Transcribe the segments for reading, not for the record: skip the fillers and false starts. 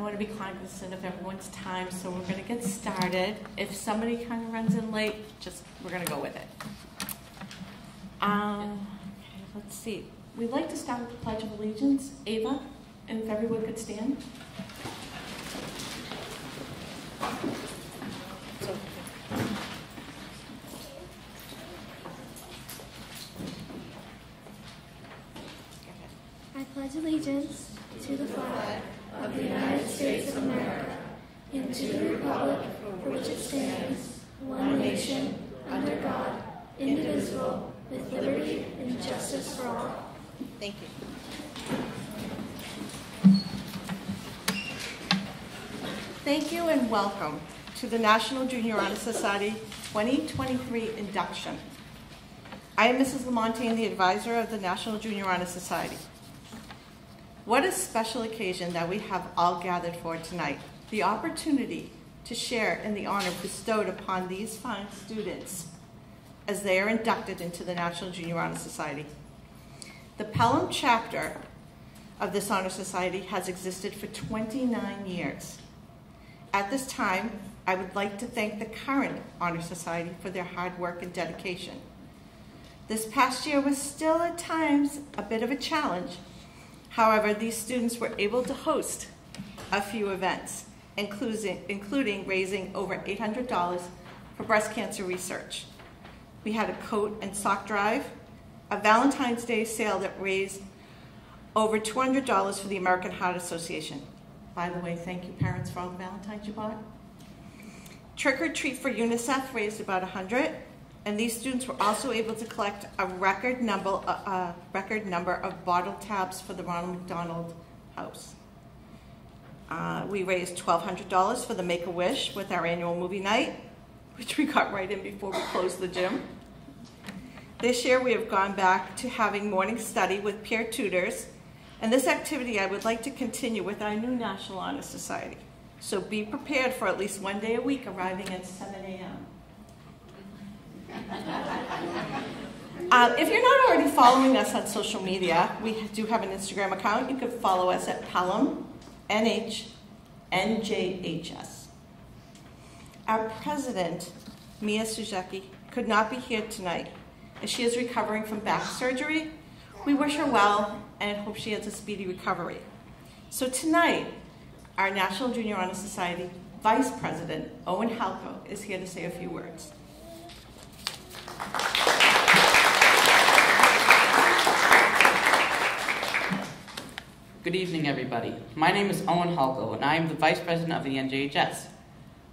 want to be cognizant of everyone's time, so we're going to get started. If somebody kind of runs in late, we're going to go with it. Okay, let's see. We'd like to start with the Pledge of Allegiance. Ava, and if everyone could stand. I pledge allegiance to the flag of the United States of America and to the republic for which it stands, one nation, under God, indivisible, with liberty and justice for all. Thank you. Thank you and welcome to the National Junior Honor Society 2023 Induction. I am Mrs. Lamontagne, the advisor of the National Junior Honor Society. What a special occasion that we have all gathered for tonight. The opportunity to share in the honor bestowed upon these fine students as they are inducted into the National Junior Honor Society. The Pelham chapter of this honor society has existed for 29 years. At this time, I would like to thank the current honor society for their hard work and dedication. This past year was still at times a bit of a challenge. However, these students were able to host a few events, including raising over $800 for breast cancer research. We had a coat and sock drive, a Valentine's Day sale that raised over $200 for the American Heart Association. By the way, thank you parents for all the Valentines you bought. Trick or Treat for UNICEF raised about $100, and these students were also able to collect a record number of bottle tabs for the Ronald McDonald House. We raised $1,200 for the Make-A-Wish with our annual movie night, which we got right in before we closed the gym. This year we have gone back to having morning study with peer tutors, and this activity I would like to continue with our new National Honor Society. So be prepared for at least one day a week arriving at 7 a.m. If you're not already following us on social media, we do have an Instagram account. You can follow us at Pelham NJHS. Our president, Mia Suzeki, could not be here tonight, as she is recovering from back surgery. We wish her well and hope she has a speedy recovery. So tonight, our National Junior Honor Society Vice President, Owen Halko, is here to say a few words. Good evening, everybody. My name is Owen Halko, and I am the Vice President of the NJHS.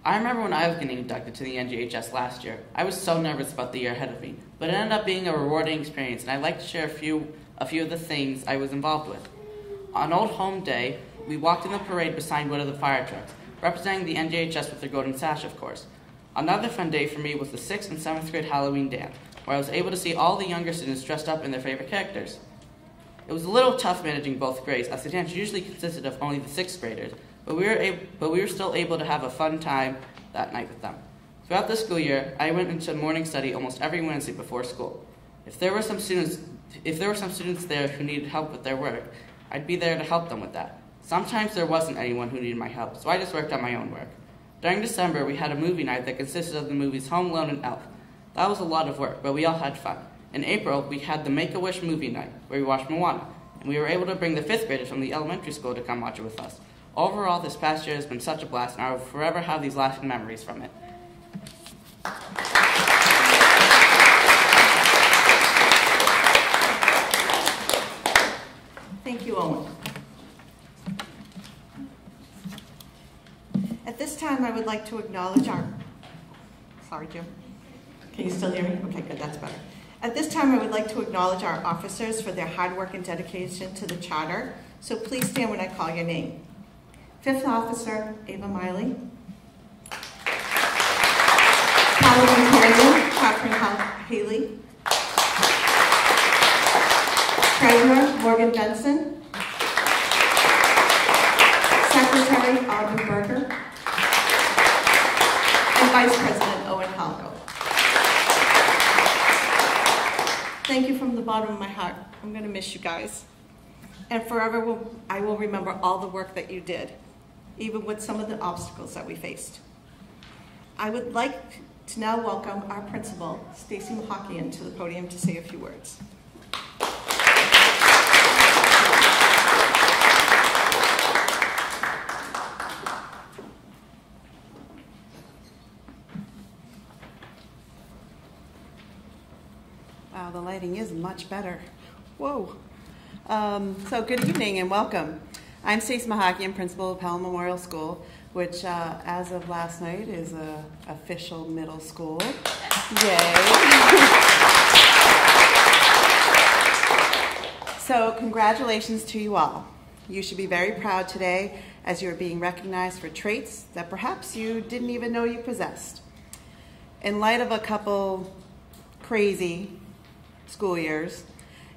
I remember when I was getting inducted to the NJHS last year. I was so nervous about the year ahead of me, but it ended up being a rewarding experience, and I'd like to share a few of the things I was involved with. On Old Home Day, we walked in the parade beside one of the fire trucks, representing the NJHS with their golden sash, of course. Another fun day for me was the 6th and 7th grade Halloween dance, where I was able to see all the younger students dressed up in their favorite characters. It was a little tough managing both grades, as the dance usually consisted of only the 6th graders, but we were still able to have a fun time that night with them. Throughout the school year, I went into morning study almost every Wednesday before school. If there were some students there who needed help with their work, I'd be there to help them with that. Sometimes there wasn't anyone who needed my help, so I just worked on my own work. During December, we had a movie night that consisted of the movies Home Alone and Elf. That was a lot of work, but we all had fun. In April, we had the Make-A-Wish movie night, where we watched Moana, and we were able to bring the 5th graders from the elementary school to come watch it with us. Overall, this past year has been such a blast, and I will forever have these lasting memories from it. Thank you, Owen. At this time, I would like to acknowledge our... Sorry, Jim. Can you still hear me? Okay, good, that's better. At this time, I would like to acknowledge our officers for their hard work and dedication to the Charter. So please stand when I call your name. 5th Officer, Ava Miley. Paladin Catherine Haley. Treasurer, Morgan Benson. Secretary, Audrey Berger. And Vice President, Owen Halko. Thank you from the bottom of my heart. I'm going to miss you guys. And forever I will remember all the work that you did. even with some of the obstacles that we faced. I would like to now welcome our principal, Stacy Mahakian, to the podium to say a few words. Wow, the lighting is much better. Whoa. So good evening and welcome. I'm Stacy Mahakian, principal of Pelham Memorial School, which as of last night is an official middle school. Yay. So congratulations to you all. You should be very proud today as you are being recognized for traits that perhaps you didn't even know you possessed. In light of a couple crazy school years,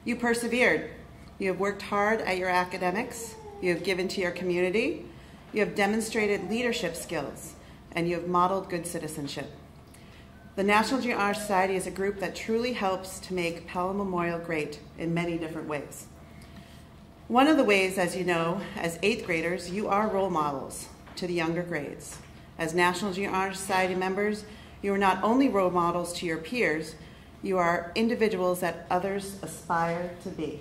you persevered. You have worked hard at your academics, you have given to your community, you have demonstrated leadership skills, and you have modeled good citizenship. The National Junior Honor Society is a group that truly helps to make Pelham Memorial great in many different ways. One of the ways, as you know, as 8th graders, you are role models to the younger grades. As National Junior Honor Society members, you are not only role models to your peers, you are individuals that others aspire to be.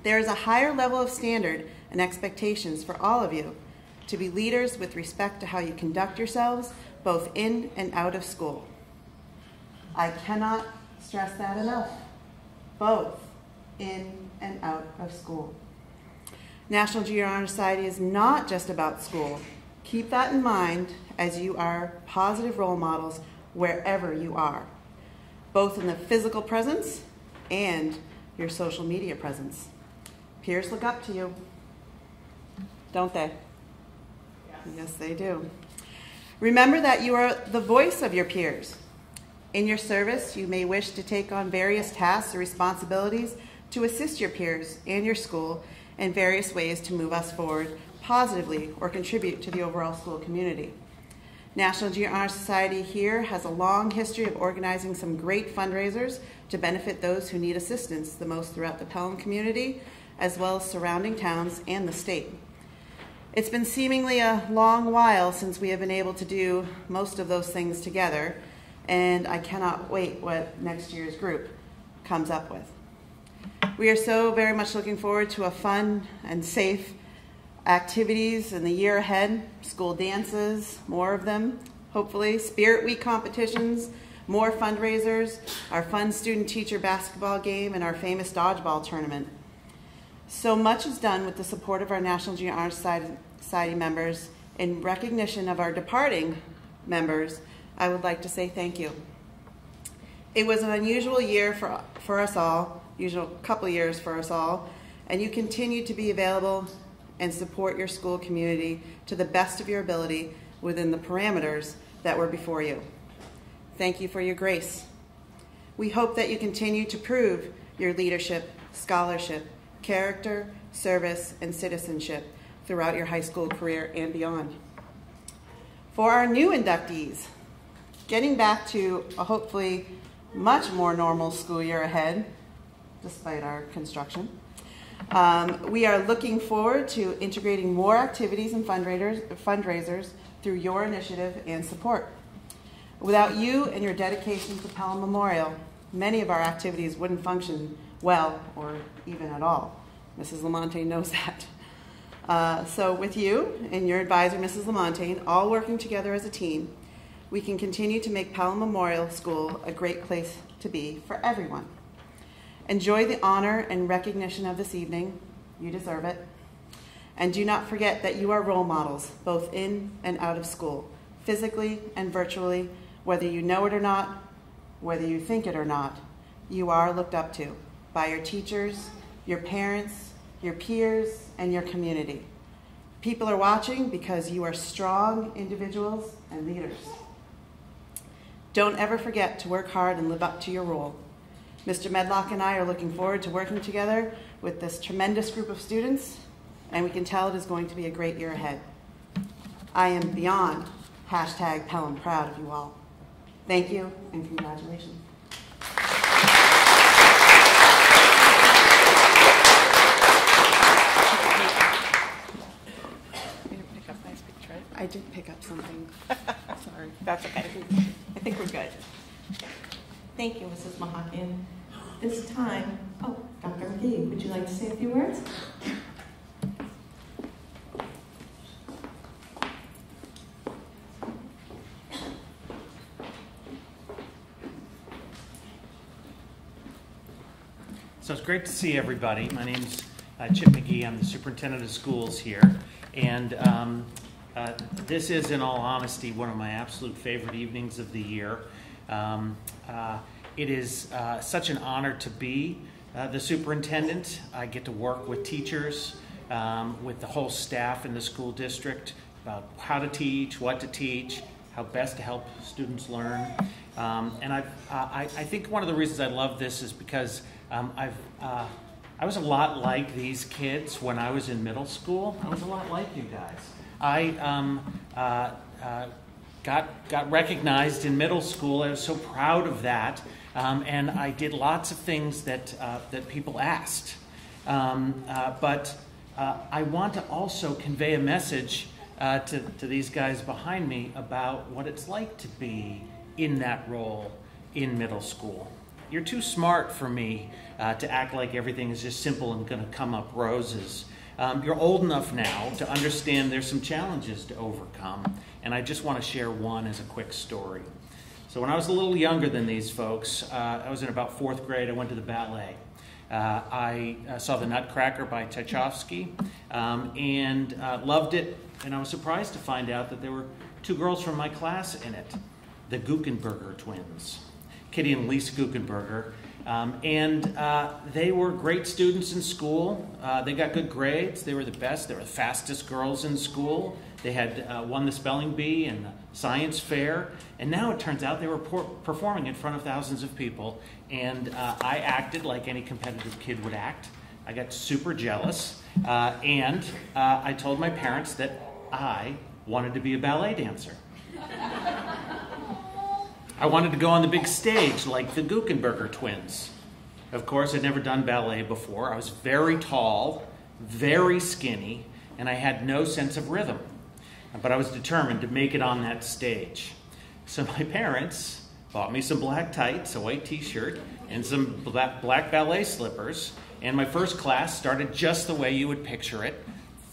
There is a higher level of standard and expectations for all of you to be leaders with respect to how you conduct yourselves, both in and out of school. I cannot stress that enough. Both in and out of school. National Junior Honor Society is not just about school. Keep that in mind as you are positive role models wherever you are, both in the physical presence and your social media presence. Peers look up to you, don't they? Yes, they do. Remember that you are the voice of your peers. In your service, you may wish to take on various tasks or responsibilities to assist your peers and your school in various ways to move us forward positively or contribute to the overall school community. National Junior Honor Society here has a long history of organizing some great fundraisers to benefit those who need assistance the most throughout the Pelham community, as well as surrounding towns and the state. It's been seemingly a long while since we have been able to do most of those things together, and I cannot wait what next year's group comes up with. We are so very much looking forward to a fun and safe activities in the year ahead, school dances, more of them, hopefully, Spirit Week competitions, more fundraisers, our fun student-teacher basketball game, and our famous dodgeball tournament. So much is done with the support of our National Junior Honor Society members. In recognition of our departing members, I would like to say thank you. It was an unusual year for us all, usual couple years for us all, and you continue to be available and support your school community to the best of your ability within the parameters that were before you. Thank you for your grace. We hope that you continue to prove your leadership, scholarship, character, service, and citizenship throughout your high school career and beyond. For our new inductees, getting back to a hopefully much more normal school year ahead, despite our construction, we are looking forward to integrating more activities and fundraisers through your initiative and support. Without you and your dedication to Pelham Memorial, many of our activities wouldn't function well or even at all. Mrs. Lamontagne knows that. So with you and your advisor, Mrs. Lamontagne, all working together as a team, we can continue to make Pelham Memorial School a great place to be for everyone. Enjoy the honor and recognition of this evening. You deserve it. And do not forget that you are role models, both in and out of school, physically and virtually, whether you know it or not, whether you think it or not. You are looked up to by your teachers, your parents, your peers, and your community. People are watching because you are strong individuals and leaders. Don't ever forget to work hard and live up to your role. Mr. Medlock and I are looking forward to working together with this tremendous group of students, and we can tell it is going to be a great year ahead. I am beyond #Pelham proud of you all. Thank you and congratulations. this time, Dr. McGee, would you like to say a few words? So it's great to see everybody. My name's Chip McGee. I'm the superintendent of schools here. And this is, in all honesty, one of my absolute favorite evenings of the year. It is such an honor to be the superintendent. I get to work with teachers, with the whole staff in the school district about how to teach, what to teach, how best to help students learn. And I think one of the reasons I love this is because I was a lot like these kids when I was in middle school. I was a lot like you guys. I got recognized in middle school. I was so proud of that, and I did lots of things that people asked. But I want to also convey a message to these guys behind me about what it's like to be in that role in middle school. You're too smart for me to act like everything is just simple and going to come up roses. You're old enough now to understand there's some challenges to overcome, and I just want to share one as a quick story. So when I was a little younger than these folks, I was in about 4th grade, I went to the ballet. I saw The Nutcracker by Tchaikovsky and loved it, and I was surprised to find out that there were 2 girls from my class in it, the Guckenberger twins, Kitty and Lise Guckenberger. And they were great students in school. They got good grades. They were the best. They were the fastest girls in school. They had won the spelling bee and the science fair. And now it turns out they were performing in front of thousands of people. And I acted like any competitive kid would act. I got super jealous. And I told my parents that I wanted to be a ballet dancer. I wanted to go on the big stage like the Guckenberger twins. Of course, I'd never done ballet before. I was very tall, very skinny, and I had no sense of rhythm. But I was determined to make it on that stage. So my parents bought me some black tights, a white t-shirt, and some black ballet slippers. And my first class started just the way you would picture it.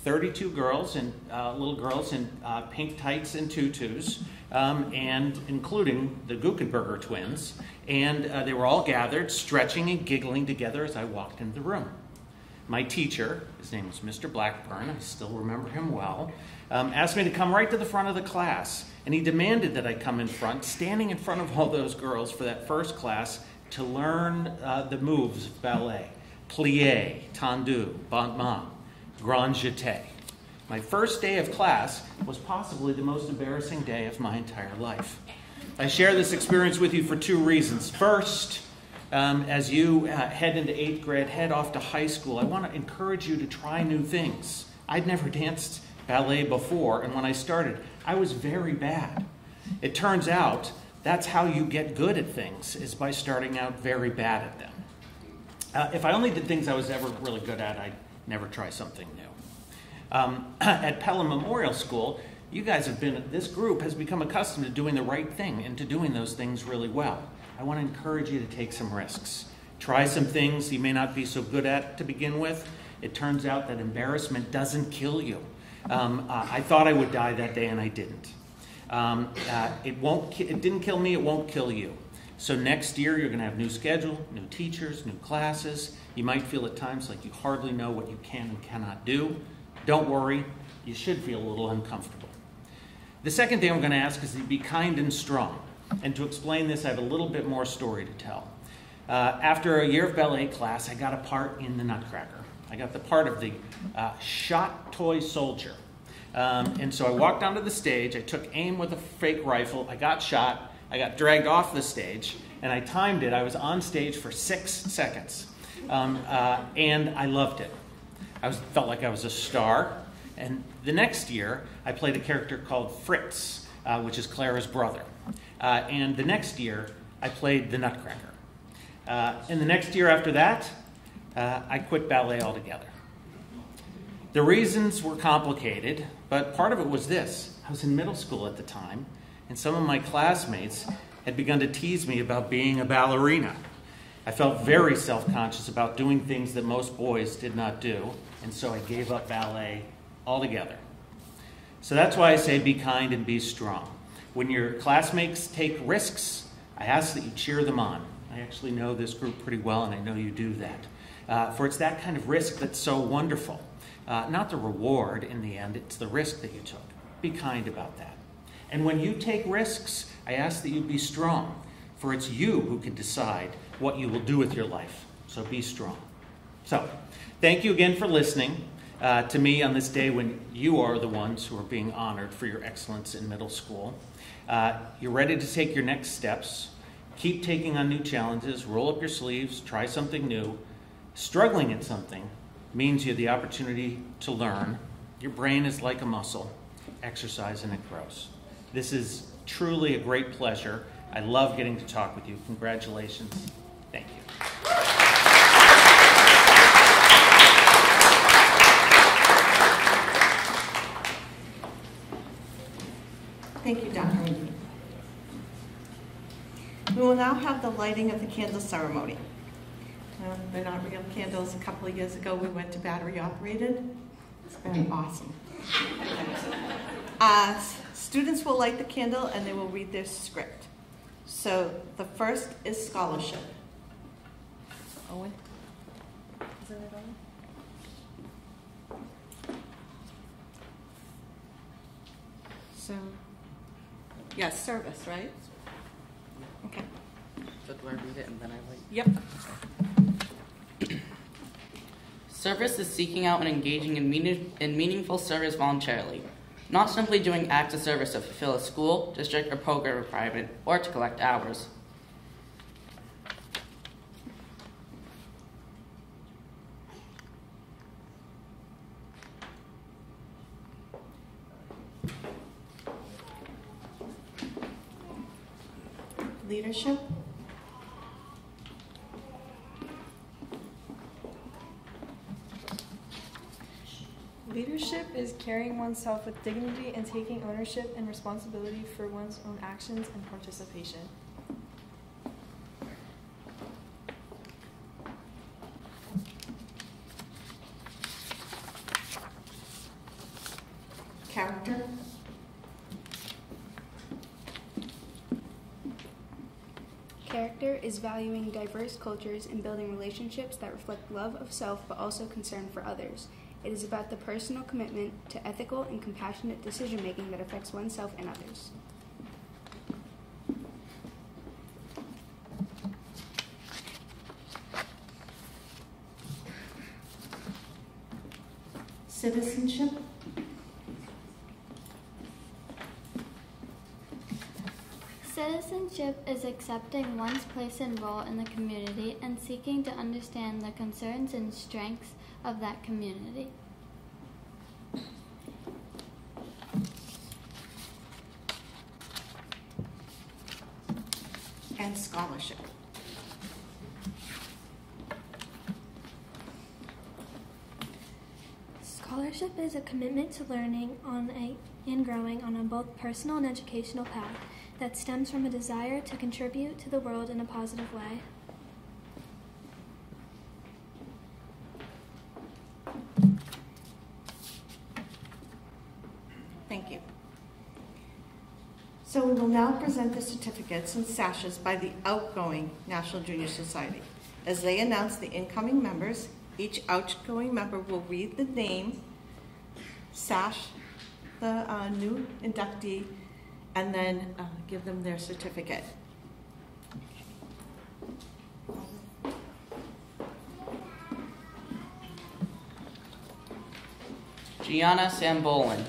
32 girls and little girls in pink tights and tutus, and including the Guckenberger twins. And they were all gathered, stretching and giggling together as I walked into the room. My teacher, his name was Mr. Blackburn, I still remember him well, asked me to come right to the front of the class. And he demanded that I come in front, standing in front of all those girls for that first class, to learn the moves of ballet. Plie, tendu, battement, grand jeté. My first day of class was possibly the most embarrassing day of my entire life. I share this experience with you for 2 reasons. First, as you head into 8th grade, head off to high school, I want to encourage you to try new things. I'd never danced ballet before, and when I started, I was very bad. It turns out that's how you get good at things, is by starting out very bad at them. If I only did things I was ever really good at, I'd never try something new. At Pelham Memorial School, you guys have been, this group has become accustomed to doing the right thing and to doing those things really well. I want to encourage you to take some risks. Try some things you may not be so good at to begin with. It turns out that embarrassment doesn't kill you. I thought I would die that day and I didn't. It didn't kill me, it won't kill you. So next year you're going to have new schedule, new teachers, new classes. You might feel at times like you hardly know what you can and cannot do. Don't worry, you should feel a little uncomfortable. The second thing I'm going to ask is to be kind and strong. And to explain this, I have a little bit more story to tell. After a year of ballet class, I got a part in the Nutcracker. I got the part of the shot toy soldier. And so I walked onto the stage, I took aim with a fake rifle, I got shot, I got dragged off the stage, and I timed it. I was on stage for 6 seconds. And I loved it. I felt like I was a star. And the next year, I played a character called Fritz, which is Clara's brother. And the next year, I played the Nutcracker. And the next year after that, I quit ballet altogether. The reasons were complicated, but part of it was this. I was in middle school at the time, and some of my classmates had begun to tease me about being a ballerina. I felt very self-conscious about doing things that most boys did not do, and so I gave up ballet altogether. So that's why I say be kind and be strong. When your classmates take risks, I ask that you cheer them on. I actually know this group pretty well, and I know you do that. For it's that kind of risk that's so wonderful. Not the reward in the end, it's the risk that you took. Be kind about that. And when you take risks, I ask that you be strong, for it's you who can decide what you will do with your life. So be strong. So, thank you again for listening to me on this day when you are the ones who are being honored for your excellence in middle school. You're ready to take your next steps. Keep taking on new challenges. Roll up your sleeves. Try something new. Struggling at something means you have the opportunity to learn. Your brain is like a muscle. Exercise and it grows. This is truly a great pleasure. I love getting to talk with you. Congratulations. Thank you. Thank you, Dr. Reed. We will now have the lighting of the candle ceremony. They're not real candles. A couple of years ago, we went to battery operated. It's been awesome. Students will light the candle and they will read their script. So the first is scholarship. Owen? Isn't it Owen? So, yes, service, right? Okay. So do I read it and then I like? Yep. Service is seeking out and engaging in meaningful service voluntarily, not simply doing acts of service to fulfill a school, district, or program requirement, or to collect hours. Leadership. Leadership is carrying oneself with dignity and taking ownership and responsibility for one's own actions and participation. Character. Character is valuing diverse cultures and building relationships that reflect love of self but also concern for others. It is about the personal commitment to ethical and compassionate decision-making that affects oneself and others. Citizenship. Citizenship is accepting one's place and role in the community and seeking to understand the concerns and strengths of that community. And scholarship. Scholarship is a commitment to learning and growing on a both personal and educational path that stems from a desire to contribute to the world in a positive way. Thank you. So we will now present the certificates and sashes by the outgoing National Junior Society. As they announce the incoming members, each outgoing member will read the name, sash, the new inductee, and then give them their certificate. Gianna Sambolin.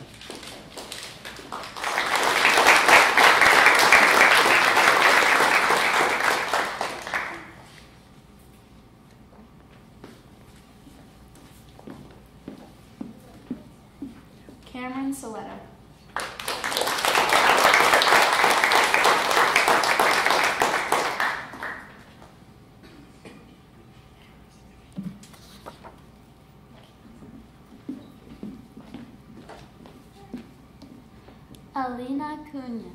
Cameron Soletto. Alina Cunha.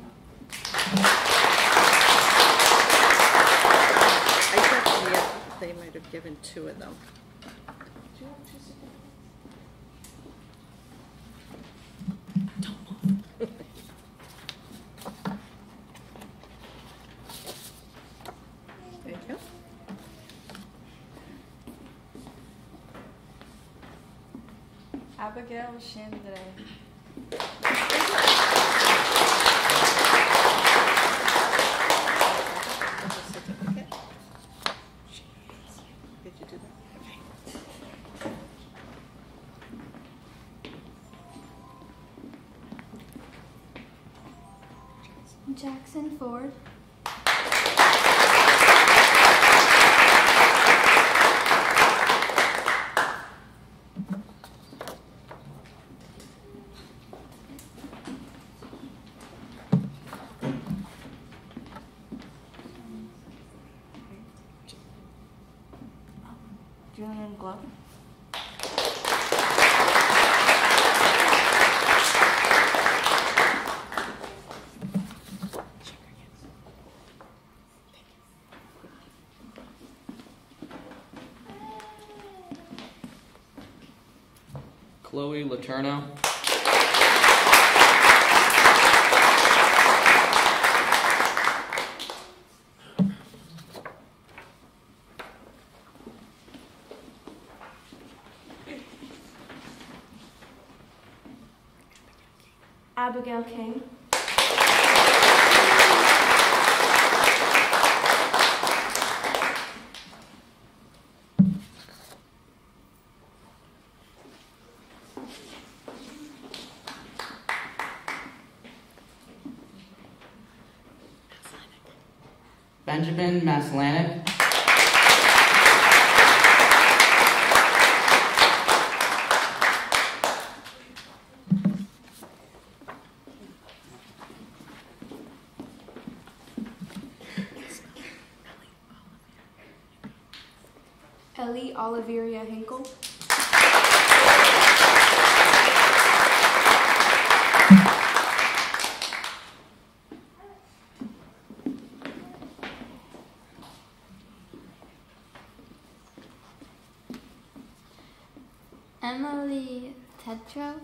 Are you they might have given 2 of them. There you go. Abigail Chandray. Did you do that? Okay. Jackson Ford. Julian Glove. Chloe Laterno. Abigail King. Benjamin Maslanic. Ellie Oliveria Hinkle. Emily Tetro.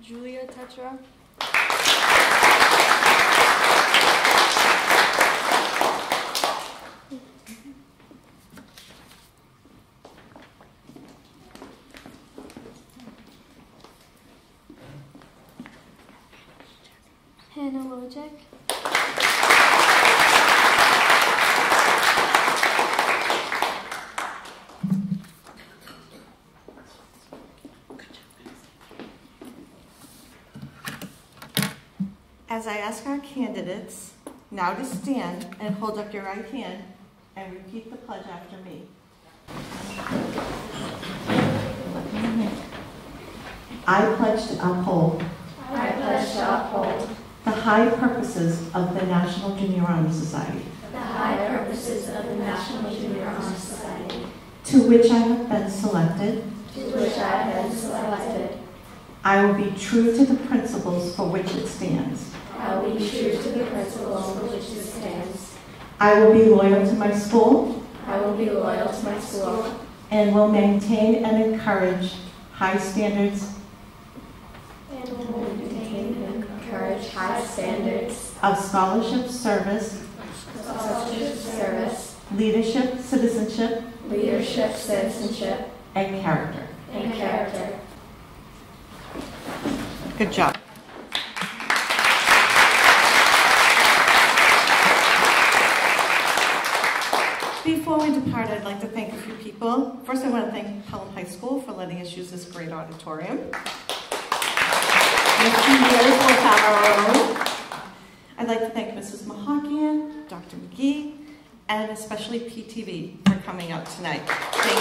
Julia Tetra. Hannah Wojcik. As I ask our candidates now to stand and hold up your right hand and repeat the pledge after me. I pledge to uphold the high purposes of the National Junior Honor Society, to which I have been selected. I will be true to the principles for which it stands. I will be loyal to my school. And will maintain and encourage high standards of scholarship, service, leadership, citizenship, and character. Good job. Before we depart, I'd like to thank a few people. First, I want to thank Pelham High School for letting us use this great auditorium. In a few years, we'll have our own. I'd like to thank Mrs. Mahakian, Dr. McGee, and especially PTV for coming out tonight. Thank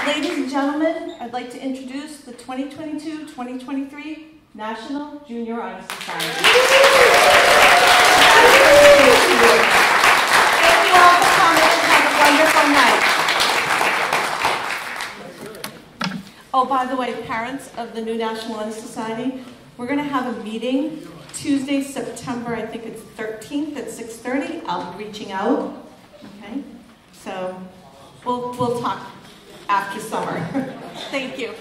you. Ladies and gentlemen, I'd like to introduce the 2022-2023 National Junior Honor Society. Oh, by the way, parents of the new National Honor Society, we're going to have a meeting Tuesday, September, I think it's 13th at 6:30. I'll be reaching out. Okay, so we'll talk after summer. Thank you.